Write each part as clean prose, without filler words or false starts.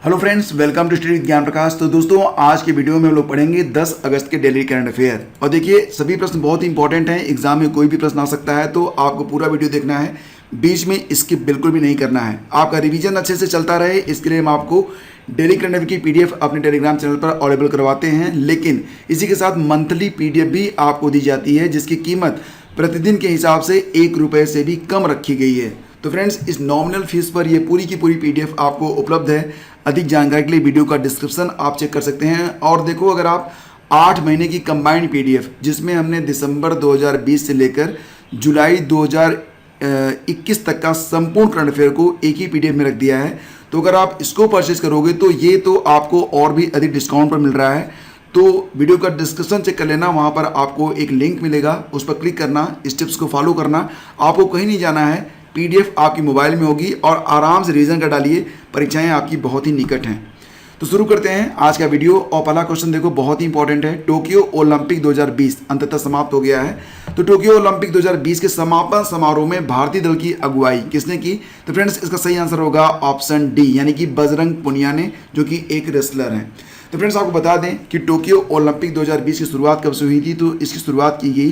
Hello friends, welcome to study Gyan Prakash. तो दोस्तों, आज की वीडियो में हम लोग पढ़ेंगे 10 अगस्त के डेली करंट अफेयर। और देखिए, सभी प्रश्न बहुत ही इंपॉर्टेंट हैं। एग्जाम में कोई भी प्रश्न आ सकता है, तो आपको पूरा वीडियो देखना है, बीच में स्किप बिल्कुल भी नहीं करना है। आपका रिवीजन अच्छे से चलता रहे, इसके लिए हम आपको डेली करंट अफेयर की पीडीएफ अपने टेलीग्राम चैनल पर अवेलेबल करवाते हैं। लेकिन इसी के साथ मंथली पीडीएफ भी आपको दी जाती है, जिसकी कीमत प्रतिदिन के हिसाब से 1 रुपये से भी कम रखी गई है। तो फ्रेंड्स, इस नॉमिनल फीस पर ये पूरी की पूरी पीडीएफ आपको उपलब्ध है। अधिक जानकारी के लिए वीडियो का डिस्क्रिप्शन आप चेक कर सकते हैं। और देखो, अगर आप 8 महीने की कंबाइंड पीडीएफ, जिसमें हमने दिसंबर 2020 से लेकर जुलाई 2021 तक का संपूर्ण करंट अफेयर को एक ही पीडीएफ में रख दिया है, तो अगर आप इसको परचेज करोगे तो ये तो आपको और भी अधिक डिस्काउंट पर मिल रहा है। तो वीडियो का डिस्क्रिप्शन चेक कर लेना, वहाँ पर आपको एक लिंक मिलेगा, उस पर क्लिक करना, स्टेप्स को फॉलो करना। आपको कहीं नहीं जाना है, पीडीएफ आपकी मोबाइल में होगी और आराम से रिवीजन कर डालिए। परीक्षाएं आपकी बहुत ही निकट हैं। तो शुरू करते हैं आज का वीडियो। और पहला क्वेश्चन देखो, बहुत ही इंपॉर्टेंट है। टोक्यो ओलंपिक 2020 अंततः समाप्त हो गया है। तो टोक्यो ओलंपिक 2020 के समापन समारोह में भारतीय दल की अगुवाई किसने की? तो फ्रेंड्स, इसका सही आंसर होगा ऑप्शन डी, यानी कि बजरंग पुनिया ने, जो कि एक रेसलर हैं। तो फ्रेंड्स, आपको बता दें कि टोक्यो ओलंपिक 2020 की शुरुआत कब से हुई थी? तो इसकी शुरुआत की गई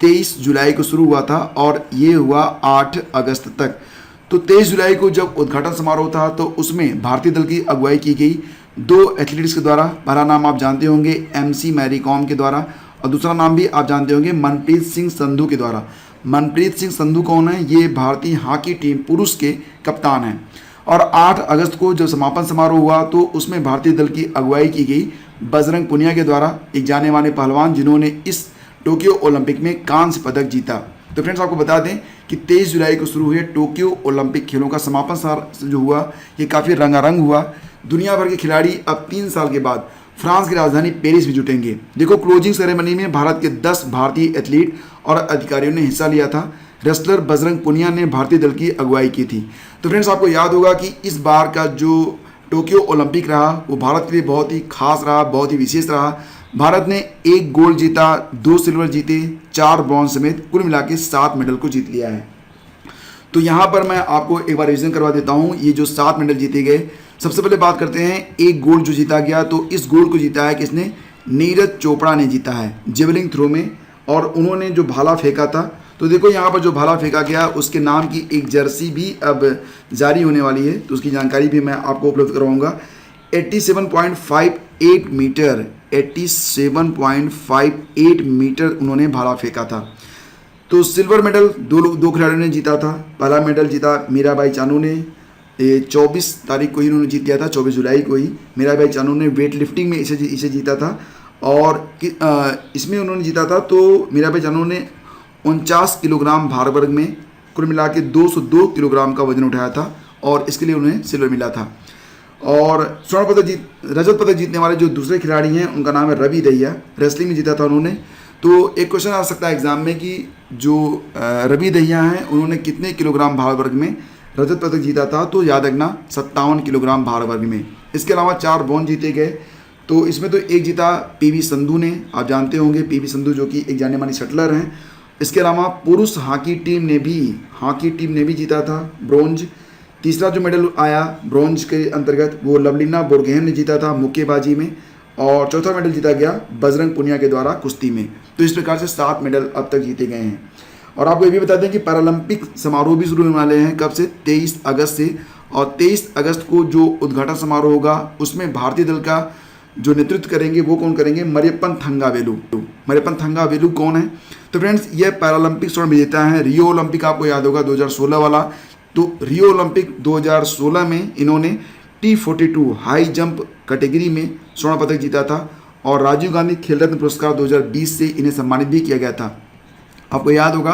23 जुलाई को शुरू हुआ था और ये हुआ 8 अगस्त तक। तो 23 जुलाई को जब उद्घाटन समारोह था, तो उसमें भारतीय दल की अगुवाई की गई 2 एथलीट्स के द्वारा। पहला नाम आप जानते होंगे MC मैरी कॉम के द्वारा, और दूसरा नाम भी आप जानते होंगे मनप्रीत सिंह संधू के द्वारा। मनप्रीत सिंह संधू कौन है? ये भारतीय हॉकी टीम पुरुष के कप्तान हैं। और 8 अगस्त को जब समापन समारोह हुआ, तो उसमें भारतीय दल की अगुवाई की गई बजरंग पुनिया के द्वारा, एक जाने माने पहलवान जिन्होंने इस टोक्यो ओलंपिक में कांस्य पदक जीता। तो फ्रेंड्स, आपको बता दें कि 23 जुलाई को शुरू हुए टोक्यो ओलंपिक खेलों का समापन जो हुआ, ये काफ़ी रंगारंग हुआ। दुनिया भर के खिलाड़ी अब 3 साल के बाद फ्रांस की राजधानी पेरिस में जुटेंगे। देखो, क्लोजिंग सेरेमनी में भारत के 10 भारतीय एथलीट और अधिकारियों ने हिस्सा लिया था। रेसलर बजरंग पुनिया ने भारतीय दल की अगुवाई की थी। तो फ्रेंड्स, आपको याद होगा कि इस बार का जो टोक्यो ओलंपिक रहा, वो भारत के लिए बहुत ही खास रहा, बहुत ही विशेष रहा। भारत ने 1 गोल्ड जीता, 2 सिल्वर जीते, 4 ब्रॉन्ज समेत कुल मिला के 7 मेडल को जीत लिया है। तो यहाँ पर मैं आपको एक बार रिवीजन करवा देता हूँ, ये जो 7 मेडल जीते गए। सबसे पहले बात करते हैं 1 गोल्ड जो जीता गया, तो इस गोल्ड को जीता है किसने? नीरज चोपड़ा ने जीता है जेवलिंग थ्रो में। और उन्होंने जो भाला फेंका था, तो देखो यहाँ पर जो भाला फेंका गया, उसके नाम की एक जर्सी भी अब जारी होने वाली है, तो उसकी जानकारी भी मैं आपको उपलब्ध करवाऊँगा। 87.58 मीटर 87.58 मीटर उन्होंने भाला फेंका था। तो सिल्वर मेडल दो खिलाड़ियों ने जीता था। पहला मेडल जीता मीराबाई चानू ने, 24 तारीख को ही उन्होंने जीत लिया था, 24 जुलाई को ही मीराबाई चानू ने वेट लिफ्टिंग में इसे जीता था। और इसमें उन्होंने जीता था, तो मीराबाई चानू ने 49 किलोग्राम भार वर्ग में कुल मिला के 202 किलोग्राम का वजन उठाया था, और इसके लिए उन्हें सिल्वर मिला था। और रजत पदक जीतने वाले जो दूसरे खिलाड़ी हैं, उनका नाम है रवि दहिया, रेसलिंग में जीता था उन्होंने। तो एक क्वेश्चन आ सकता है एग्जाम में कि जो रवि दहिया हैं, उन्होंने कितने किलोग्राम भार वर्ग में रजत पदक जीता था? तो याद रखना 57 किलोग्राम भार वर्ग में। इसके अलावा 4 ब्रॉन्ज जीते गए। तो इसमें तो एक जीता PV संधू ने, आप जानते होंगे PV संधू, जो कि एक जाने मानी शटलर हैं। इसके अलावा पुरुष हॉकी टीम ने भी जीता था ब्रॉन्ज। तीसरा जो मेडल आया ब्रॉन्ज के अंतर्गत, वो लवलीना बोरगोहेन ने जीता था मुक्केबाजी में। और चौथा मेडल जीता गया बजरंग पुनिया के द्वारा कुश्ती में। तो इस प्रकार से 7 मेडल अब तक जीते गए हैं। और आपको ये भी बता दें कि पैरालंपिक समारोह भी शुरू होने वाले हैं। कब से? 23 अगस्त से। और 23 अगस्त को जो उद्घाटन समारोह होगा, उसमें भारतीय दल का जो नेतृत्व करेंगे वो कौन करेंगे? मरियप्पन थंगावेलु। मरियप्पन थंगावेलु कौन है? तो फ्रेंड्स, ये पैरालंपिक स्वर्ण विजेता है। रियो ओलंपिक आपको याद होगा 2016 वाला। तो रियो ओलंपिक 2016 में इन्होंने T42 हाई जंप कैटेगरी में स्वर्ण पदक जीता था। और राजीव गांधी खेल रत्न पुरस्कार 2020 से इन्हें सम्मानित भी किया गया था। आपको याद होगा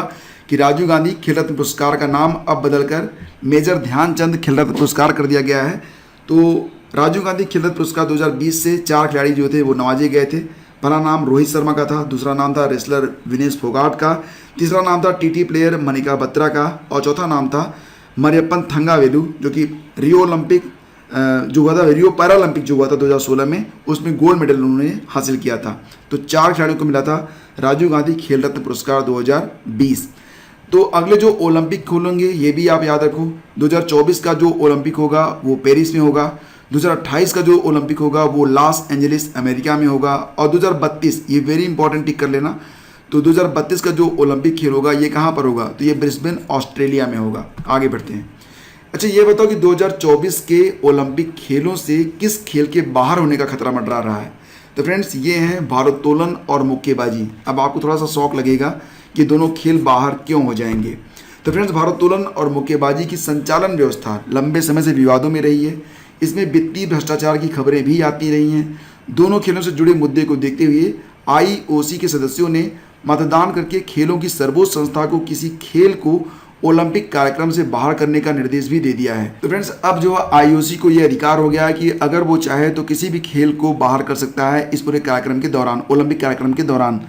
कि राजीव गांधी खेल रत्न पुरस्कार का नाम अब बदलकर मेजर ध्यानचंद खेल रत्न पुरस्कार कर दिया गया है। तो राजीव गांधी खेल रत्न पुरस्कार 2020 से 4 खिलाड़ी जो थे वो नवाजे गए थे। पहला नाम रोहित शर्मा का था, दूसरा नाम था रेसलर विनेश फोगाट का, तीसरा नाम था TT प्लेयर मनिका बत्रा का, और चौथा नाम था मरियप्पन थंगावेलु, जो कि रियो ओलंपिक जो हुआ था, रियो पैरालंपिक जो हुआ था 2016 में, उसमें गोल्ड मेडल उन्होंने हासिल किया था। तो 4 खिलाड़ियों को मिला था राजीव गांधी खेल रत्न पुरस्कार 2020। तो अगले जो ओलंपिक खोलेंगे ये भी आप याद रखो, 2024 का जो ओलंपिक होगा वो पेरिस में होगा। 2028 का जो ओलंपिक होगा वो लॉस एंजलिस अमेरिका में होगा। और 2032, ये वेरी इंपॉर्टेंट टिक कर लेना, तो 2032 का जो ओलंपिक खेल होगा ये कहाँ पर होगा, तो ये ब्रिस्बेन ऑस्ट्रेलिया में होगा। आगे बढ़ते हैं। अच्छा ये बताओ कि 2024 के ओलंपिक खेलों से किस खेल के बाहर होने का खतरा मंडरा रहा है। तो फ्रेंड्स ये हैं भारोत्तोलन और मुक्केबाजी। अब आपको थोड़ा सा शौक लगेगा कि दोनों खेल बाहर क्यों हो जाएंगे। तो फ्रेंड्स भारोत्तोलन और मुक्केबाजी की संचालन व्यवस्था लंबे समय से विवादों में रही है। इसमें वित्तीय भ्रष्टाचार की खबरें भी आती रही हैं। दोनों खेलों से जुड़े मुद्दे को देखते हुए IOC के सदस्यों ने मतदान करके खेलों की सर्वोच्च संस्था को किसी खेल को ओलंपिक कार्यक्रम से बाहर करने का निर्देश भी दे दिया है। तो फ्रेंड्स अब जो IOC को यह अधिकार हो गया है कि अगर वो चाहे तो किसी भी खेल को बाहर कर सकता है इस पूरे कार्यक्रम के दौरान, ओलंपिक कार्यक्रम के दौरान।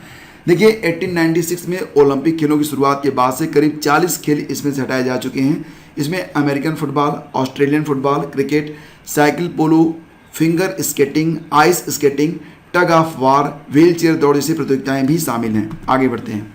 देखिए 1896 में ओलंपिक खेलों की शुरुआत के बाद से करीब 40 खेल इसमें से हटाए जा चुके हैं। इसमें American football, Australian football, cricket, cycle polo, finger skating, ice skating, tug of war, wheel chair दौड़ जैसी प्रतियोगिताएं भी शामिल हैं। आगे बढ़ते हैं।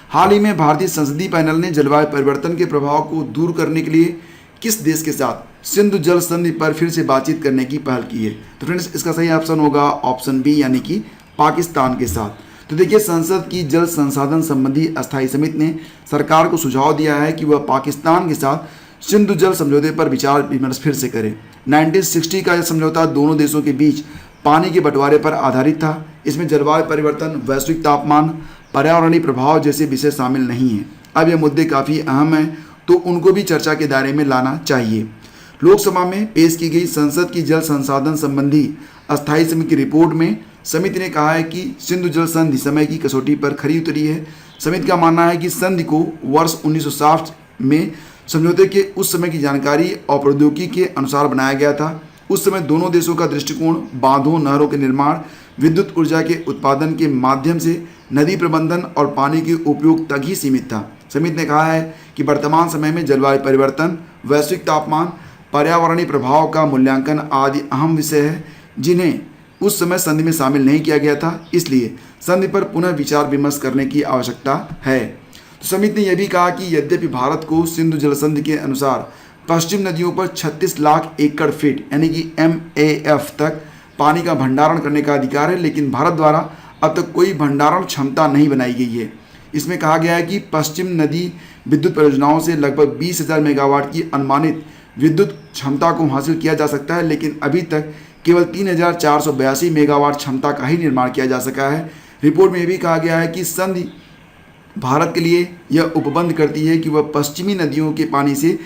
हाल ही में भारतीय संसदीय पैनल ने जलवायु परिवर्तन के प्रभाव को दूर करने के लिए किस देश के साथ सिंधु जल संधि पर फिर से बातचीत करने की पहल की है। तो फ्रेंड्स इसका सही ऑप्शन होगा ऑप्शन बी, यानी कि पाकिस्तान के साथ। तो देखिए संसद की जल संसाधन संबंधी अस्थायी समिति ने सरकार को सुझाव दिया है कि वह पाकिस्तान के साथ सिंधु जल समझौते पर विचार विमर्श फिर से करे। 1960 का यह समझौता दोनों देशों के बीच पानी के बंटवारे पर आधारित था। इसमें जलवायु परिवर्तन, वैश्विक तापमान, पर्यावरणीय प्रभाव जैसे विषय शामिल नहीं हैं। अब ये मुद्दे काफ़ी अहम हैं तो उनको भी चर्चा के दायरे में लाना चाहिए। लोकसभा में पेश की गई संसद की जल संसाधन संबंधी अस्थायी समिति की रिपोर्ट में समिति ने कहा है कि सिंधु जल संधि समय की कसौटी पर खरी उतरी है। समिति का मानना है कि संधि को वर्ष 1960 में समझौते के उस समय की जानकारी और प्रौद्योगिकी के अनुसार बनाया गया था। उस समय दोनों देशों का दृष्टिकोण बांधों, नहरों के निर्माण, विद्युत ऊर्जा के उत्पादन के माध्यम से नदी प्रबंधन और पानी के उपयोग तक ही सीमित था। समिति ने कहा है कि वर्तमान समय में जलवायु परिवर्तन, वैश्विक तापमान, पर्यावरणीय प्रभाव का मूल्यांकन आदि अहम विषय है जिन्हें उस समय संधि में शामिल नहीं किया गया था। इसलिए संधि पर पुनः विचार विमर्श करने की आवश्यकता है। तो समिति ने यह भी कहा कि यद्यपि भारत को सिंधु जल संधि के अनुसार पश्चिम नदियों पर 36 लाख एकड़ फीट यानी कि MAF तक पानी का भंडारण करने का अधिकार है, लेकिन भारत द्वारा अब तक कोई भंडारण क्षमता नहीं बनाई गई है। इसमें कहा गया है कि पश्चिम नदी विद्युत परियोजनाओं से लगभग 20,000 मेगावाट की अनुमानित विद्युत क्षमता को हासिल किया जा सकता है, लेकिन अभी तक केवल 3,482 मेगावाट क्षमता का ही निर्माण किया जा सका है। रिपोर्ट में यह भी कहा गया है कि संधि भारत के लिए यह उपबंध करती है कि वह पश्चिमी नदियों के पानी से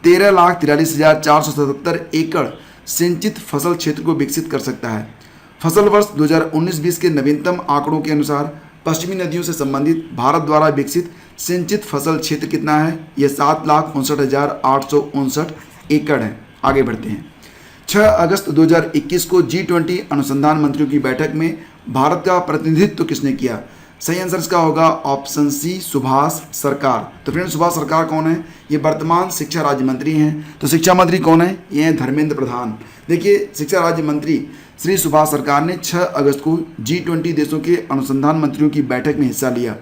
13,43,477 एकड़ सिंचित फसल क्षेत्र को विकसित कर सकता है। फसल वर्ष 2019-20 के नवीनतम आंकड़ों के अनुसार पश्चिमी नदियों से संबंधित भारत द्वारा विकसित सिंचित फसल क्षेत्र कितना है, यह 7,59,859 एकड़ है। आगे बढ़ते हैं। 6 अगस्त 2021 को G20 अनुसंधान मंत्रियों की बैठक में भारत का प्रतिनिधित्व किसने किया। सही आंसर इसका होगा ऑप्शन सी, सुभाष सरकार। तो फ्रेंड्स सुभाष सरकार कौन है, ये वर्तमान शिक्षा राज्य मंत्री हैं। तो शिक्षा मंत्री कौन है, ये हैं धर्मेंद्र प्रधान। देखिए शिक्षा राज्य मंत्री श्री सुभाष सरकार ने 6 अगस्त को G20 देशों के अनुसंधान मंत्रियों की बैठक में हिस्सा लिया।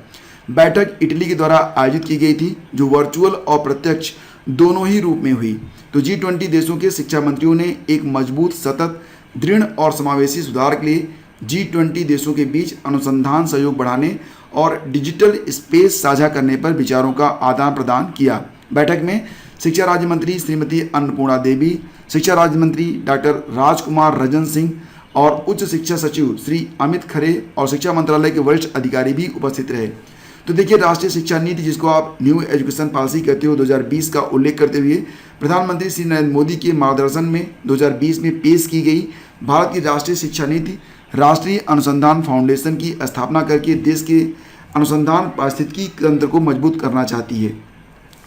बैठक इटली के द्वारा आयोजित की गई थी जो वर्चुअल और प्रत्यक्ष दोनों ही रूप में हुई। तो G20 देशों के शिक्षा मंत्रियों ने एक मजबूत, सतत, दृढ़ और समावेशी सुधार के लिए G20 देशों के बीच अनुसंधान सहयोग बढ़ाने और डिजिटल स्पेस साझा करने पर विचारों का आदान प्रदान किया। बैठक में शिक्षा राज्य मंत्री श्रीमती अन्नपूर्णा देवी, शिक्षा राज्य मंत्री डॉक्टर राजकुमार रंजन सिंह और उच्च शिक्षा सचिव श्री अमित खरे और शिक्षा मंत्रालय के वरिष्ठ अधिकारी भी उपस्थित रहे। तो देखिए राष्ट्रीय शिक्षा नीति, जिसको आप न्यू एजुकेशन पॉलिसी कहते हो, 2020 का उल्लेख करते हुए प्रधानमंत्री श्री नरेंद्र मोदी के मार्गदर्शन में 2020 में पेश की गई भारत की राष्ट्रीय शिक्षा नीति राष्ट्रीय अनुसंधान फाउंडेशन की स्थापना करके देश के अनुसंधान पारिस्थितिकी तंत्र को मजबूत करना चाहती है।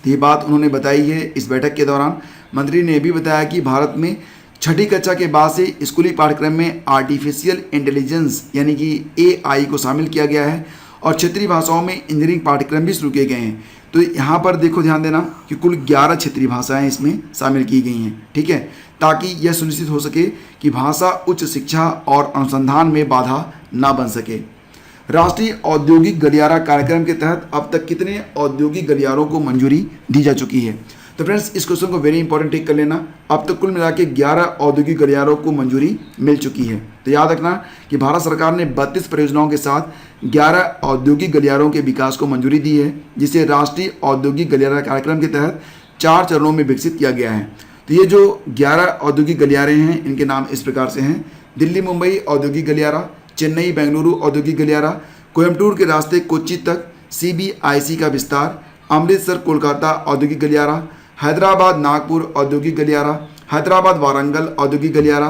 तो ये बात उन्होंने बताई है इस बैठक के दौरान। मंत्री ने भी बताया कि भारत में 6ठी कक्षा के बाद से स्कूली पाठ्यक्रम में आर्टिफिशियल इंटेलिजेंस यानी कि AI को शामिल किया गया है और क्षेत्रीय भाषाओं में इंजीनियरिंग पाठ्यक्रम भी शुरू किए गए हैं। तो यहाँ पर देखो ध्यान देना कि कुल 11 क्षेत्रीय भाषाएं इसमें शामिल की गई हैं, ठीक है, ताकि यह सुनिश्चित हो सके कि भाषा उच्च शिक्षा और अनुसंधान में बाधा ना बन सके। राष्ट्रीय औद्योगिक गलियारा कार्यक्रम के तहत अब तक कितने औद्योगिक गलियारों को मंजूरी दी जा चुकी है। तो फ्रेंड्स इस क्वेश्चन को वेरी इंपॉर्टेंट टिक कर लेना। अब तक कुल मिला के 11 औद्योगिक गलियारों को मंजूरी मिल चुकी है। तो याद रखना कि भारत सरकार ने 32 परियोजनाओं के साथ 11 औद्योगिक गलियारों के विकास को मंजूरी दी है, जिसे राष्ट्रीय औद्योगिक गलियारा कार्यक्रम के तहत 4 चरणों में विकसित किया गया है। तो ये जो 11 औद्योगिक गलियारे हैं, इनके नाम इस प्रकार से हैं: दिल्ली मुंबई औद्योगिक गलियारा, चेन्नई बेंगलुरु औद्योगिक गलियारा, कोयम्बटूर के रास्ते कोच्चि तक CBIC का विस्तार, अमृतसर कोलकाता औद्योगिक गलियारा, हैदराबाद नागपुर औद्योगिक गलियारा, हैदराबाद वारंगल औद्योगिक गलियारा,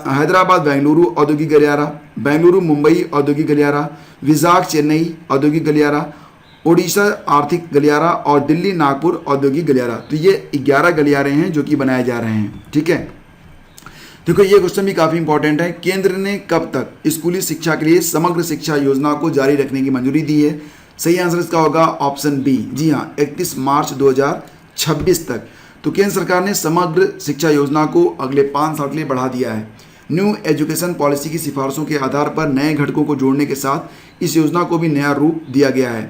हैदराबाद बेंगलुरु औद्योगिक गलियारा, बेंगलुरु मुंबई औद्योगिक गलियारा, विजाग चेन्नई औद्योगिक गलियारा, ओडिशा आर्थिक गलियारा और दिल्ली नागपुर औद्योगिक गलियारा। तो ये 11 गलियारे हैं जो कि बनाए जा रहे हैं। ठीक है, देखो ये क्वेश्चन भी काफ़ी इंपॉर्टेंट है। केंद्र ने कब तक स्कूली शिक्षा के लिए समग्र शिक्षा योजना को जारी रखने की मंजूरी दी है? सही आंसर इसका होगा ऑप्शन बी, जी हाँ, 31 मार्च 2026 तक। तो केंद्र सरकार ने समग्र शिक्षा योजना को अगले 5 साल के लिए बढ़ा दिया है। न्यू एजुकेशन पॉलिसी की सिफारिशों के आधार पर नए घटकों को जोड़ने के साथ इस योजना को भी नया रूप दिया गया है।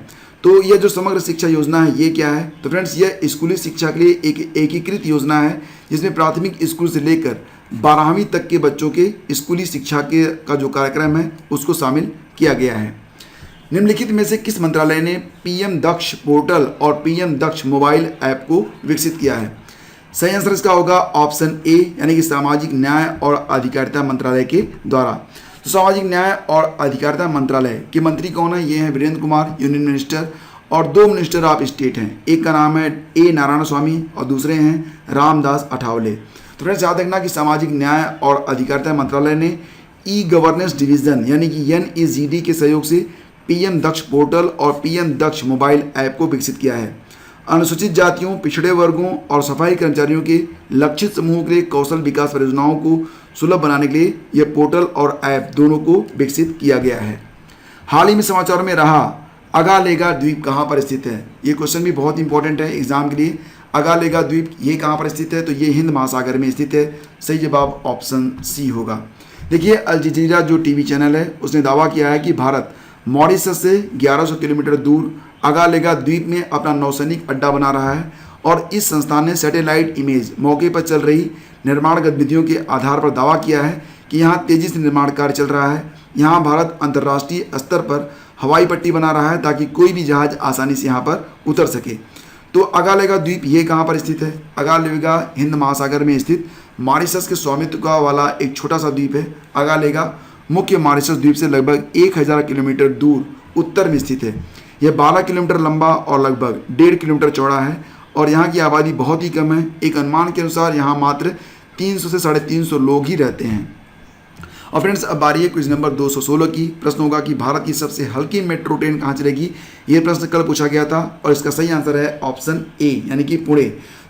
तो यह जो समग्र शिक्षा योजना है ये क्या है? तो फ्रेंड्स ये स्कूली शिक्षा के लिए एक एकीकृत योजना है, जिसमें प्राथमिक स्कूल से लेकर 12वीं तक के बच्चों के स्कूली शिक्षा का जो कार्यक्रम है उसको शामिल किया गया है। निम्नलिखित में से किस मंत्रालय ने PM दक्ष पोर्टल और PM दक्ष मोबाइल ऐप को विकसित किया है? सही आंसर इसका होगा ऑप्शन ए, यानी कि सामाजिक न्याय और अधिकारिता मंत्रालय के द्वारा। तो सामाजिक न्याय और अधिकारिता मंत्रालय के मंत्री कौन है? ये हैं वीरेंद्र कुमार, यूनियन मिनिस्टर, और 2 मिनिस्टर ऑफ स्टेट हैं। एक का नाम है A नारायण स्वामी और दूसरे हैं रामदास अठावले। तो फ्रेंड्स याद रखना कि सामाजिक न्याय और अधिकारिता मंत्रालय ने ई-गवर्नेंस डिवीजन यानी कि NEGD के सहयोग से PM दक्ष पोर्टल और PM दक्ष मोबाइल ऐप को विकसित किया है। अनुसूचित जातियों, पिछड़े वर्गों और सफाई कर्मचारियों के लक्षित समूहों के लिए कौशल विकास परियोजनाओं को सुलभ बनाने के लिए यह पोर्टल और ऐप दोनों को विकसित किया गया है। हाल ही में समाचारों में रहा अगालेगा द्वीप कहाँ पर स्थित है? ये क्वेश्चन भी बहुत इंपॉर्टेंट है एग्जाम के लिए। अगालेगा द्वीप ये कहाँ पर स्थित है? तो ये हिंद महासागर में स्थित है। सही जवाब ऑप्शन सी होगा। देखिए अल जजीरा जो TV चैनल है उसने दावा किया है कि भारत मॉरिशस से 1100 किलोमीटर दूर अगालेगा द्वीप में अपना नौसैनिक अड्डा बना रहा है, और इस संस्थान ने सैटेलाइट इमेज मौके पर चल रही निर्माण गतिविधियों के आधार पर दावा किया है कि यहाँ तेजी से निर्माण कार्य चल रहा है। यहाँ भारत अंतर्राष्ट्रीय स्तर पर हवाई पट्टी बना रहा है ताकि कोई भी जहाज आसानी से यहाँ पर उतर सके। तो अगालेगा द्वीप ये कहाँ पर स्थित है? अगालेगा हिंद महासागर में स्थित मॉरिशस के स्वामित्व का वाला एक छोटा सा द्वीप है। अगालेगा मुख्य मॉरिशस द्वीप से लगभग 1000 किलोमीटर दूर उत्तर में स्थित है। यह 12 किलोमीटर लंबा और लगभग 1.5 किलोमीटर चौड़ा है, और यहाँ की आबादी बहुत ही कम है। एक अनुमान के अनुसार यहाँ मात्र 300 से 350 लोग ही रहते हैं। और फ्रेंड्स अब बारी है क्विज नंबर 216 की। प्रश्न होगा कि भारत की सबसे हल्की मेट्रो ट्रेन कहाँ चलेगी? ये प्रश्न कल पूछा गया था और इसका सही आंसर है ऑप्शन ए, यानी कि पुणे।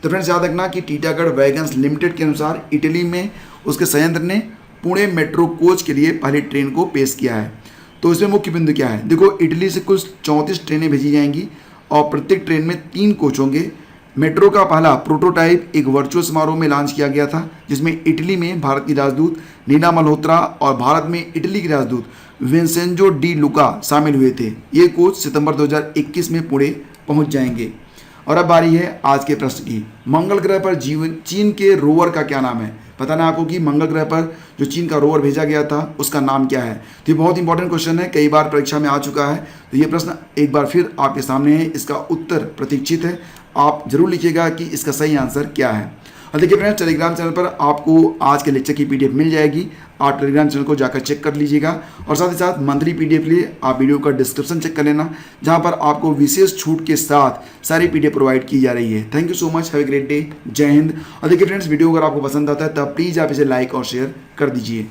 तो फ्रेंड्स याद रखना कि टीटागढ़ वैगन्स लिमिटेड के अनुसार इटली में उसके संयंत्र ने पुणे मेट्रो कोच के लिए पहली ट्रेन को पेश किया है। तो इसमें मुख्य बिंदु क्या है? देखो इटली से कुल 34 ट्रेनें भेजी जाएंगी और प्रत्येक ट्रेन में 3 कोच होंगे। मेट्रो का पहला प्रोटोटाइप एक वर्चुअल समारोह में लॉन्च किया गया था, जिसमें इटली में भारत की राजदूत नीना मल्होत्रा और भारत में इटली की राजदूत विंसेंजो डी लुका शामिल हुए थे। ये कोच सितंबर 2021 में पुणे पहुंच जाएंगे। और अब बारी है आज के प्रश्न की। मंगल ग्रह पर जीवन चीन के रोवर का क्या नाम है? पता ना आपको कि मंगल ग्रह पर जो चीन का रोवर भेजा गया था उसका नाम क्या है? तो ये बहुत इंपॉर्टेंट क्वेश्चन है, कई बार परीक्षा में आ चुका है। तो ये प्रश्न एक बार फिर आपके सामने है, इसका उत्तर प्रतीक्षित है। आप जरूर लिखिएगा कि इसका सही आंसर क्या है। और देखिए फ्रेंड्स टेलीग्राम चैनल पर आपको आज के लेक्चर की PDF मिल जाएगी। आप टेलीग्राम चैनल को जाकर चेक कर लीजिएगा, और साथ ही साथ मंथली PDF के लिए आप वीडियो का डिस्क्रिप्शन चेक कर लेना, जहां पर आपको विशेष छूट के साथ सारी PDF प्रोवाइड की जा रही है। Thank you so much, have a great day, जय हिंद। और देखिए फ्रेंड्स वीडियो अगर आपको पसंद आता है तब प्लीज़ आप इसे लाइक और शेयर कर दीजिए।